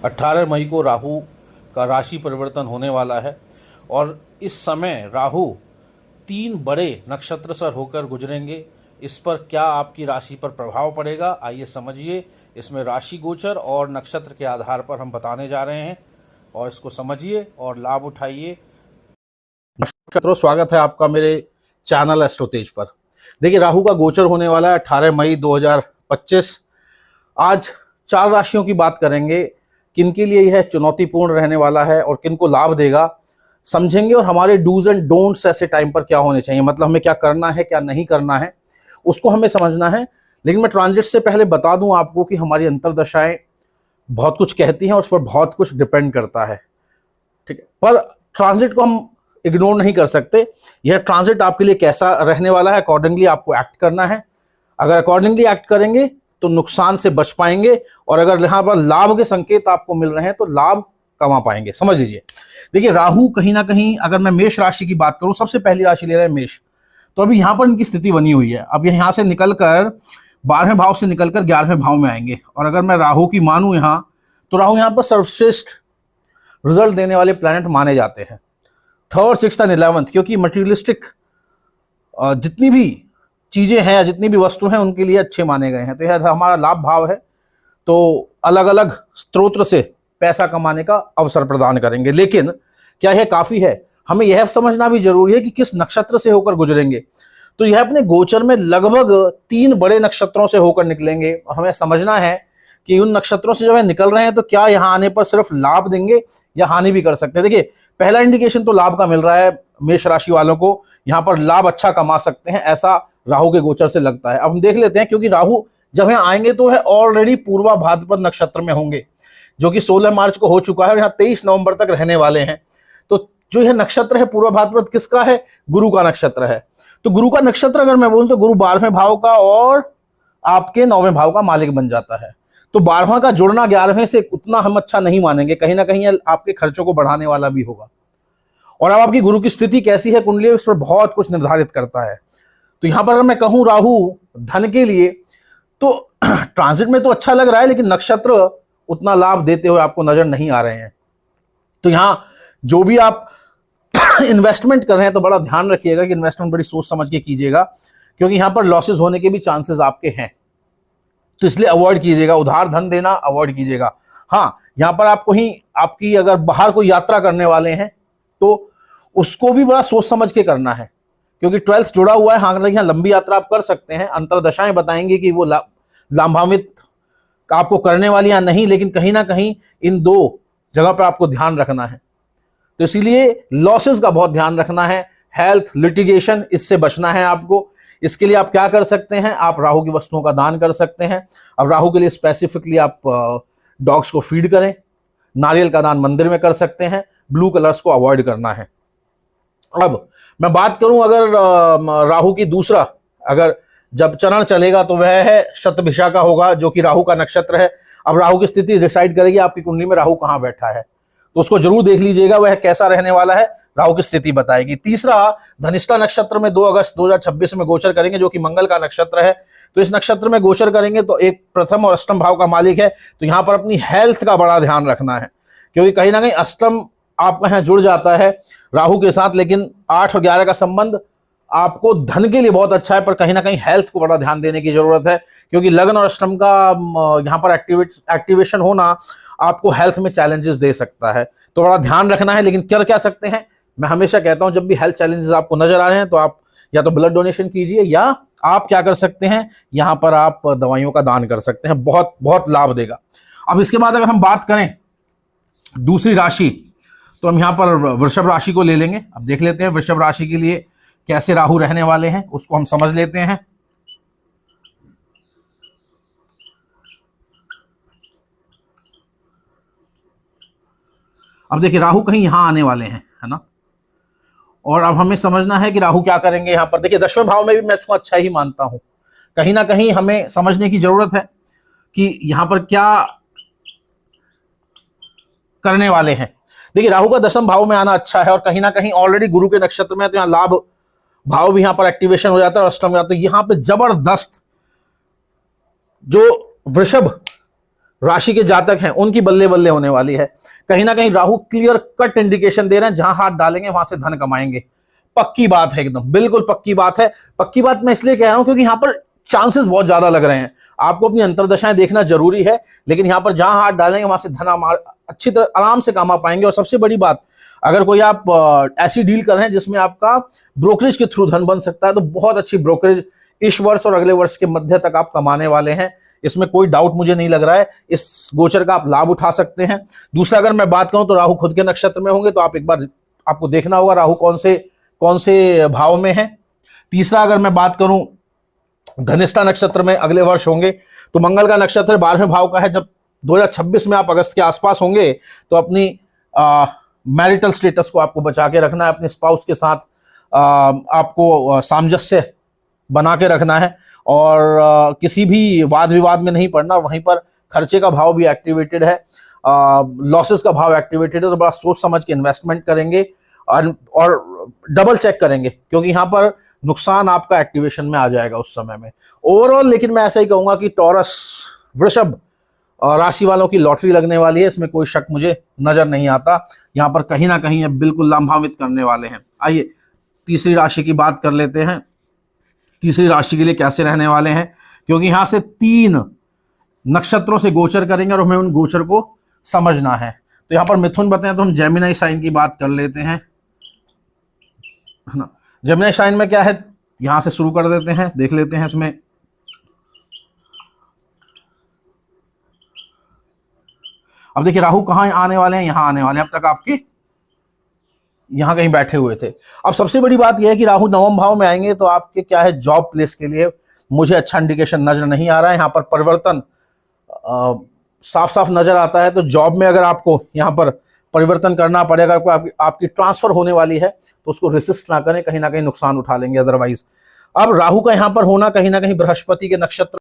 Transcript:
18 मई को राहु का राशि परिवर्तन होने वाला है और इस समय राहु 3 बड़े नक्षत्र से होकर गुजरेंगे। इस पर क्या आपकी राशि पर प्रभाव पड़ेगा, आइए समझिए। इसमें राशि गोचर और नक्षत्र के आधार पर हम बताने जा रहे हैं और इसको समझिए और लाभ उठाइए। नमस्कार, स्वागत है आपका मेरे चैनल एस्ट्रो तेज पर। देखिए, राहु का गोचर होने वाला है 18 मई 2025। आज 4 राशियों की बात करेंगे, किनके लिए यह चुनौतीपूर्ण रहने वाला है और किनको लाभ देगा समझेंगे। और हमारे डूज एंड डोंट्स ऐसे टाइम पर क्या होने चाहिए, मतलब हमें क्या करना है क्या नहीं करना है उसको हमें समझना है। लेकिन मैं ट्रांजिट से पहले बता दूं आपको कि हमारी अंतरदशाएं बहुत कुछ कहती हैं और उस पर बहुत कुछ डिपेंड करता है, ठीक है। पर ट्रांजिट को हम इग्नोर नहीं कर सकते। यह ट्रांजिट आपके लिए कैसा रहने वाला है, अकॉर्डिंगली आपको एक्ट करना है। अगर अकॉर्डिंगली एक्ट करेंगे तो नुकसान से बच पाएंगे और अगर यहाँ पर लाभ के संकेत आपको मिल रहे हैं तो लाभ कमा पाएंगे। समझ लीजिए। देखिए, राहु कहीं ना कहीं, अगर मैं मेष राशि की बात करूं, सबसे पहली राशि ले रहे हैं मेष। तो अभी यहां पर इनकी स्थिति बनी हुई है। अब यहां से निकलकर 12वें भाव से निकलकर 11वें भाव में आएंगे। और अगर मैं राहु की मानूं यहां, तो राहु यहां पर सर्वश्रेष्ठ रिजल्ट देने वाले प्लैनेट माने जाते हैं, 3rd, 6th एंड 11th, क्योंकि मटीरियलिस्टिक जितनी भी चीजें हैं, जितनी भी वस्तु हैं, उनके लिए अच्छे माने गए हैं। तो यह हमारा लाभ भाव है, तो अलग अलग स्त्रोत्र से पैसा कमाने का अवसर प्रदान करेंगे। लेकिन क्या यह काफी है? हमें यह समझना भी जरूरी है कि किस नक्षत्र से होकर गुजरेंगे। तो यह अपने गोचर में लगभग 3 बड़े नक्षत्रों से होकर निकलेंगे और हमें समझना है कि उन नक्षत्रों से जब निकल रहे हैं तो क्या यहां आने पर सिर्फ लाभ देंगे या हानि भी कर सकते हैं। देखिए, पहला इंडिकेशन तो लाभ का मिल रहा है। मेष राशि वालों को यहां पर लाभ अच्छा कमा सकते हैं, ऐसा राहु के गोचर से लगता है। अब हम देख लेते हैं, क्योंकि राहु जब यहाँ आएंगे तो वह ऑलरेडी पूर्वा भाद्रपद नक्षत्र में होंगे, जो कि 16 मार्च को हो चुका है और यहाँ 23 नवंबर तक रहने वाले हैं। तो जो यह नक्षत्र है पूर्वा भाद्रपद, किसका है? गुरु का नक्षत्र है। तो गुरु का नक्षत्र अगर मैं बोलूं तो गुरु 12वें भाव का और आपके 9वें भाव का मालिक बन जाता है। तो 12वां का जुड़ना 11वें से उतना हम अच्छा नहीं मानेंगे, कहीं ना कहीं आपके खर्चों को बढ़ाने वाला भी होगा। और अब आपकी गुरु की स्थिति कैसी है कुंडली, इस पर बहुत कुछ निर्धारित करता है। तो यहां पर अगर मैं कहूं राहु धन के लिए, तो ट्रांजिट में तो अच्छा लग रहा है, लेकिन नक्षत्र उतना लाभ देते हुए आपको नजर नहीं आ रहे हैं। तो यहां जो भी आप इन्वेस्टमेंट कर रहे हैं तो बड़ा ध्यान रखिएगा कि इन्वेस्टमेंट बड़ी सोच समझ के कीजिएगा, क्योंकि यहां पर लॉसेस होने के भी चांसेस आपके हैं। तो इसलिए अवॉइड कीजिएगा, उधार धन देना अवॉइड कीजिएगा। हाँ, यहां पर आपको ही आपकी अगर बाहर कोई यात्रा करने वाले हैं तो उसको भी बड़ा सोच समझ के करना है, क्योंकि 12th जुड़ा हुआ है। हाँ, यहाँ लंबी यात्रा आप कर सकते हैं, अंतरदशाएं बताएंगे कि वो लाभान्वित आपको करने वाली या नहीं, लेकिन कहीं ना कहीं इन 2 जगह पर आपको ध्यान रखना है। तो इसीलिए लॉसेस का बहुत ध्यान रखना है, हेल्थ, लिटिगेशन, इससे बचना है आपको। इसके लिए आप क्या कर सकते हैं? आप राहु की वस्तुओं का दान कर सकते हैं। अब राहु के लिए स्पेसिफिकली आप डॉग्स को फीड करें, नारियल का दान मंदिर में कर सकते हैं, ब्लू कलर्स को अवॉइड करना है। अब मैं बात करूं अगर राहु की दूसरा, अगर जब चरण चलेगा तो वह है शतभिषा का होगा, जो कि राहु का नक्षत्र है। अब राहु की स्थिति डिसाइड करेगी आपकी कुंडली में राहु कहां बैठा है, तो उसको जरूर देख लीजिएगा, वह कैसा रहने वाला है, राहु की स्थिति बताएगी। तीसरा, धनिष्ठा नक्षत्र में 2 अगस्त 2026 में गोचर करेंगे, जो कि मंगल का नक्षत्र है। तो इस नक्षत्र में गोचर करेंगे तो एक प्रथम और अष्टम भाव का मालिक है। तो यहां पर अपनी हेल्थ का बड़ा ध्यान रखना है, क्योंकि कहीं ना कहीं अष्टम आपका यहाँ जुड़ जाता है राहु के साथ, लेकिन 8 और 11 का संबंध आपको धन के लिए बहुत अच्छा है, पर कहीं ना कहीं हेल्थ को बड़ा ध्यान देने की जरूरत है, क्योंकि लगन और अष्टम का यहाँ पर एक्टिवेशन होना आपको हेल्थ में चैलेंजेस दे सकता है। तो बड़ा ध्यान रखना है। लेकिन कर क्या सकते हैं, मैं हमेशा कहता हूं जब भी हेल्थ चैलेंजेस आपको नजर आ रहे हैं तो आप या तो ब्लड डोनेशन कीजिए, या आप क्या कर सकते हैं, यहां पर आप दवाइयों का दान कर सकते हैं, बहुत बहुत लाभ देगा। अब इसके बाद अगर हम बात करें दूसरी राशि, तो हम यहां पर वृषभ राशि को ले लेंगे। अब देख लेते हैं वृषभ राशि के लिए कैसे राहु रहने वाले हैं, उसको हम समझ लेते हैं। अब देखिए, राहु कहीं यहां आने वाले हैं, है ना। और अब हमें समझना है कि राहु क्या करेंगे यहां पर। देखिए, 10वें भाव में भी मैं इसको अच्छा ही मानता हूं। कहीं ना कहीं हमें समझने की जरूरत है कि यहां पर क्या करने वाले हैं। देखिए, राहु का 10वें भाव में आना अच्छा है और कहीं ना कहीं ऑलरेडी गुरु के नक्षत्र में है, तो यहाँ लाभ भाव भी यहां पर एक्टिवेशन हो जाता है और अष्टम में आता है। यहां पर जबरदस्त जो वृषभ राशि के जातक हैं उनकी बल्ले बल्ले होने वाली है। कहीं ना कहीं राहु क्लियर कट इंडिकेशन दे रहे हैं, जहां हाथ डालेंगे वहां से धन कमाएंगे। पक्की बात है, एकदम बिल्कुल पक्की बात है। पक्की बात मैं इसलिए कह रहा हूं क्योंकि यहां पर चांसेस बहुत ज्यादा लग रहे हैं। आपको अपनी अंतर्दशाएं देखना जरूरी है, लेकिन यहां पर जहां हाथ डालेंगे वहां से धन अच्छी तरह आराम से कमा पाएंगे। और सबसे बड़ी बात, अगर कोई आप ऐसी डील कर रहे हैं जिसमें आपका ब्रोकरेज के थ्रू धन बन सकता है, तो बहुत अच्छी ब्रोकरेज इस वर्ष और अगले वर्ष के मध्य तक आप कमाने वाले हैं, इसमें कोई डाउट मुझे नहीं लग रहा है। इस गोचर का आप लाभ उठा सकते हैं। दूसरा, अगर मैं बात करूं तो राहु खुद के नक्षत्र में होंगे, तो आप एक बार आपको देखना होगा राहु कौन से भाव में है। तीसरा, अगर मैं बात करूं धनिष्ठा नक्षत्र में अगले वर्ष होंगे, तो मंगल का नक्षत्र 12वें भाव का है। जब 2026 में आप अगस्त के आसपास होंगे, तो अपनी मैरिटल स्टेटस को आपको बचा के रखना है, अपने स्पाउस के साथ आपको सामंजस्य बना के रखना है, और किसी भी वाद विवाद में नहीं पड़ना। वहीं पर खर्चे का भाव भी एक्टिवेटेड है, लॉसेस का भाव एक्टिवेटेड है, तो बड़ा सोच समझ के इन्वेस्टमेंट करेंगे और डबल चेक करेंगे, क्योंकि यहाँ पर नुकसान आपका एक्टिवेशन में आ जाएगा उस समय में। ओवरऑल लेकिन मैं ऐसा ही कहूंगा कि टॉरस वृषभ राशि वालों की लॉटरी लगने वाली है, इसमें कोई शक मुझे नजर नहीं आता। यहाँ पर कहीं ना कहीं ये बिल्कुल लाभान्वित करने वाले हैं। आइए तीसरी राशि की बात कर लेते हैं। तीसरी राशि के लिए कैसे रहने वाले हैं, क्योंकि यहां से 3 नक्षत्रों से गोचर करेंगे और हमें उन गोचर को समझना है। तो यहां पर मिथुन बताएं तो हम जेमिनी साइन की बात कर लेते हैं, है ना। जेमिनी साइन में क्या है, यहां से शुरू कर देते हैं, देख लेते हैं इसमें। अब देखिए राहु कहां आने वाले हैं, यहां आने वाले हैं। अब तक आपके यहां कहीं बैठे हुए थे। अब सबसे बड़ी बात यह है कि राहु 9वें भाव में आएंगे, तो आपके क्या है, जॉब प्लेस के लिए मुझे अच्छा इंडिकेशन नजर नहीं आ रहा है। यहां पर परिवर्तन साफ साफ नजर आता है। तो जॉब में अगर आपको यहां पर परिवर्तन करना पड़ेगा, आपकी ट्रांसफर होने वाली है, तो उसको रेसिस्ट ना करें, कहीं ना कहीं नुकसान उठा लेंगे अदरवाइज। अब राहु का यहां पर होना कहीं ना कहीं बृहस्पति के नक्षत्र